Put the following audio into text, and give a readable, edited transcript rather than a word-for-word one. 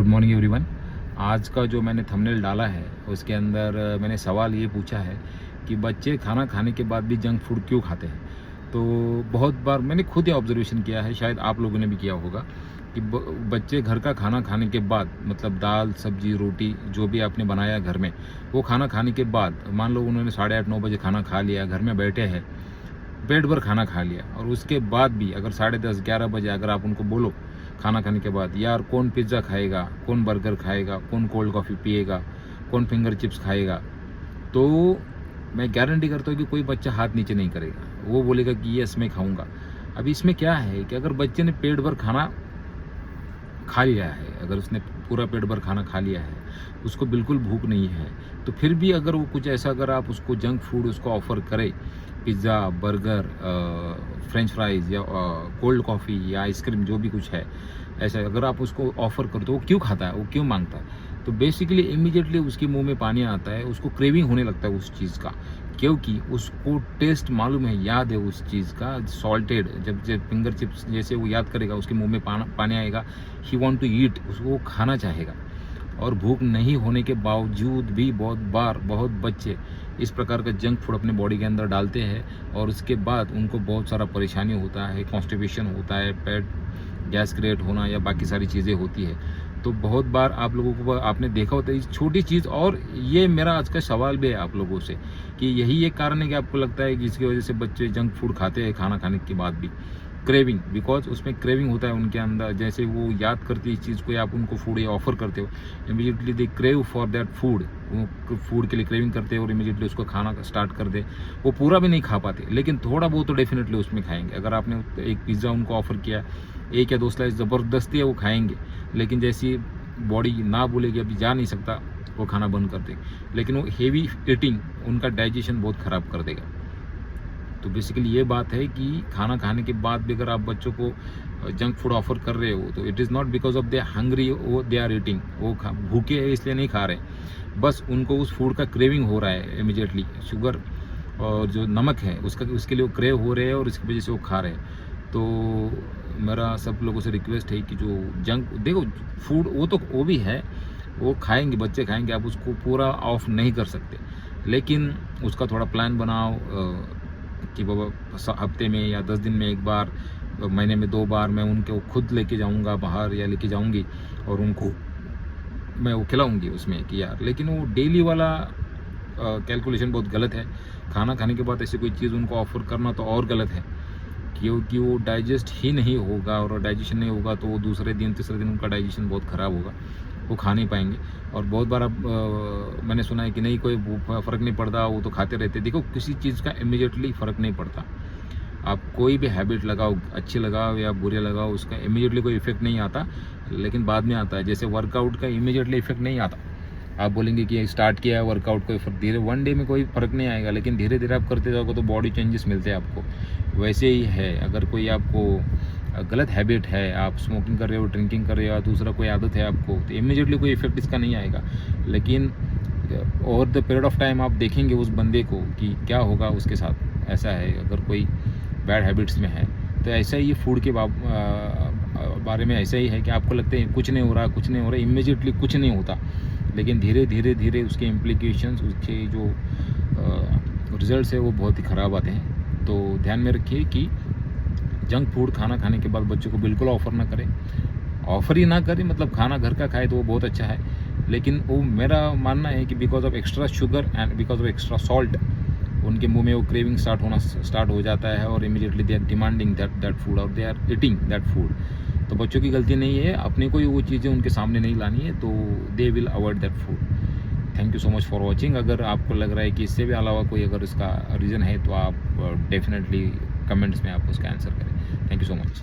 Good morning everyone. आज का जो मैंने थंबनेल डाला है उसके अंदर मैंने सवाल ये पूछा है कि बच्चे खाना खाने के बाद भी जंक फूड क्यों खाते हैं। तो बहुत बार मैंने खुद ये ऑब्जर्वेशन किया है, शायद आप लोगों ने भी किया होगा कि बच्चे घर का खाना खाने के बाद, मतलब दाल सब्जी रोटी जो भी आपने बनाया घर में, वो खाना खाने के बाद मान लो उन्होंने 8:30-9 बजे खाना खा लिया, घर में बैठे हैं, पेट भर खाना खा लिया, और उसके बाद भी अगर 10:30-11 बजे अगर आप उनको बोलो खाना खाने के बाद, यार कौन पिज़्ज़ा खाएगा, कौन बर्गर खाएगा, कौन कोल्ड कॉफ़ी पिएगा, कौन फिंगर चिप्स खाएगा, तो मैं गारंटी करता हूँ कि कोई बच्चा हाथ नीचे नहीं करेगा। वो बोलेगा कि यस मैं खाऊंगा। अभी इसमें क्या है कि अगर बच्चे ने पेट भर खाना खा लिया है, अगर उसने पूरा पेट भर खाना खा लिया है, उसको बिल्कुल भूख नहीं है, तो फिर भी अगर वो कुछ ऐसा, अगर आप उसको जंक फूड उसको ऑफ़र करें, पिज़्ज़ा, बर्गर, फ्रेंच फ्राइज़ या कोल्ड कॉफ़ी या आइसक्रीम जो भी कुछ है, ऐसा अगर आप उसको ऑफ़र कर दो, वो क्यों खाता है, वो क्यों मांगता है? तो बेसिकली इमीडिएटली उसके मुंह में पानी आता है, उसको क्रेविंग होने लगता है उस चीज़ का, क्योंकि उसको टेस्ट मालूम है, याद है उस चीज़ का सॉल्टेड। जब जब फिंगर चिप्स जैसे वो याद करेगा, उसके मुंह में पानी आएगा, ही वांट टू ईट, उसको खाना चाहेगा। और भूख नहीं होने के बावजूद भी बहुत बच्चे इस प्रकार का जंक फूड अपने बॉडी के अंदर डालते हैं, और उसके बाद उनको बहुत सारा परेशानी होता है, कॉन्स्टिपेशन होता है, पेट गैस क्रिएट होना या बाकी सारी चीज़ें होती है। तो बहुत बार आप लोगों को आपने देखा होता है इस छोटी चीज़, और ये मेरा आज का सवाल भी है आप लोगों से कि यही एक कारण है कि आपको लगता है कि इसकी वजह से बच्चे जंक फूड खाते हैं खाना खाने के बाद भी, क्रेविंग, बिकॉज उसमें क्रेविंग होता है उनके अंदर। जैसे वो याद करते हैं इस चीज़ को, या आप उनको फूड या ऑफर करते हो, immediately they crave for that food, वो फूड के लिए क्रेविंग करते हैं और इमीडिएटली उसको खाना स्टार्ट कर दे। वो पूरा भी नहीं खा पाते, लेकिन थोड़ा बहुत तो डेफिनेटली उसमें खाएंगे। अगर आपने एक पिज़्ज़ा उनको ऑफर किया, 1 या 2 स्लाइस ज़बरदस्ती है वो खाएंगे, लेकिन जैसी बॉडी ना बोलेगी अभी जा नहीं सकता, वो खाना बंद कर देंगे। लेकिन वो हेवी ईटिंग उनका डाइजेशन बहुत ख़राब कर देगा। तो बेसिकली ये बात है कि खाना खाने के बाद भी अगर आप बच्चों को जंक फूड ऑफर कर रहे हो, तो it is not because of they hungry, वो दे आर ईटिंग, वो भूखे हैं इसलिए नहीं खा रहे, बस उनको उस फूड का क्रेविंग हो रहा है इमीडिएटली। शुगर और जो नमक है उसके लिए वो क्रेव हो रहे हैं, और इसकी वजह से वो खा रहे हैं। तो मेरा सब लोगों से रिक्वेस्ट है कि जो जंक, देखो फूड वो भी है, वो खाएंगे, बच्चे खाएंगे, आप उसको पूरा ऑफ नहीं कर सकते, लेकिन उसका थोड़ा प्लान बनाओ कि बाबा हफ्ते में या 10 दिन में एक बार, महीने में 2 बार मैं उनको खुद लेके जाऊंगा बाहर या लेके जाऊंगी, और उनको मैं वो खिलाऊंगी उसमें कि यार। लेकिन वो डेली वाला कैलकुलेशन बहुत गलत है। खाना खाने के बाद ऐसी कोई चीज़ उनको ऑफर करना तो और गलत है, क्योंकि वो डाइजेस्ट ही नहीं होगा, और डाइजेशन नहीं होगा तो वो दूसरे दिन तीसरे दिन उनका डाइजेशन बहुत ख़राब होगा, वो खा नहीं पाएंगे। और बहुत बार अब मैंने सुना है कि नहीं कोई फ़र्क नहीं पड़ता, वो तो खाते रहते। देखो किसी चीज़ का इमीडिएटली फ़र्क नहीं पड़ता। आप कोई भी हैबिट लगाओ, अच्छे लगाओ या बुरे लगाओ, उसका इमीडिएटली कोई इफेक्ट नहीं आता, लेकिन बाद में आता है। जैसे वर्कआउट का इमीडिएटली इफेक्ट नहीं आता, आप बोलेंगे कि स्टार्ट किया है वर्कआउट, कोई धीरे 1 डे में कोई फ़र्क नहीं आएगा, लेकिन धीरे धीरे आप करते जाओगे तो बॉडी चेंजेस मिलते हैं आपको। वैसे ही है, अगर कोई आपको गलत हैबिट है, आप स्मोकिंग कर रहे हो, ड्रिंकिंग कर रहे हो, या दूसरा कोई आदत है आपको, तो इमीडिएटली कोई इफेक्ट इसका नहीं आएगा, लेकिन over the period of time आप देखेंगे उस बंदे को कि क्या होगा उसके साथ। ऐसा है, अगर कोई बैड हैबिट्स में है तो ऐसा ही फूड के बारे में ऐसा ही है कि आपको लगता है कुछ नहीं हो रहा, इमीडिएटली कुछ नहीं होता, लेकिन धीरे उसके इम्प्लीकेशंस, उसके जो रिजल्ट्स है वो बहुत ही ख़राब आते हैं। तो ध्यान में रखिए कि जंक फूड खाना खाने के बाद बच्चों को बिल्कुल ऑफ़र ना करें। ऑफ़र ही ना करें, मतलब खाना घर का खाए तो वो बहुत अच्छा है, लेकिन वो मेरा मानना है कि because of extra sugar and because of extra salt, उनके मुंह में वो क्रेविंग स्टार्ट हो जाता है, और immediately they are demanding that food, और they are eating that food. तो बच्चों की गलती नहीं है, अपने को ही वो चीज़ें उनके सामने नहीं लानी है, तो they will avoid that food. Thank you so much for watching. अगर आपको लग रहा है कि इससे भी अलावा कोई अगर इसका रीज़न है, तो आप डेफिनेटली कमेंट्स में आप उसका आंसर करें। Thank you so much.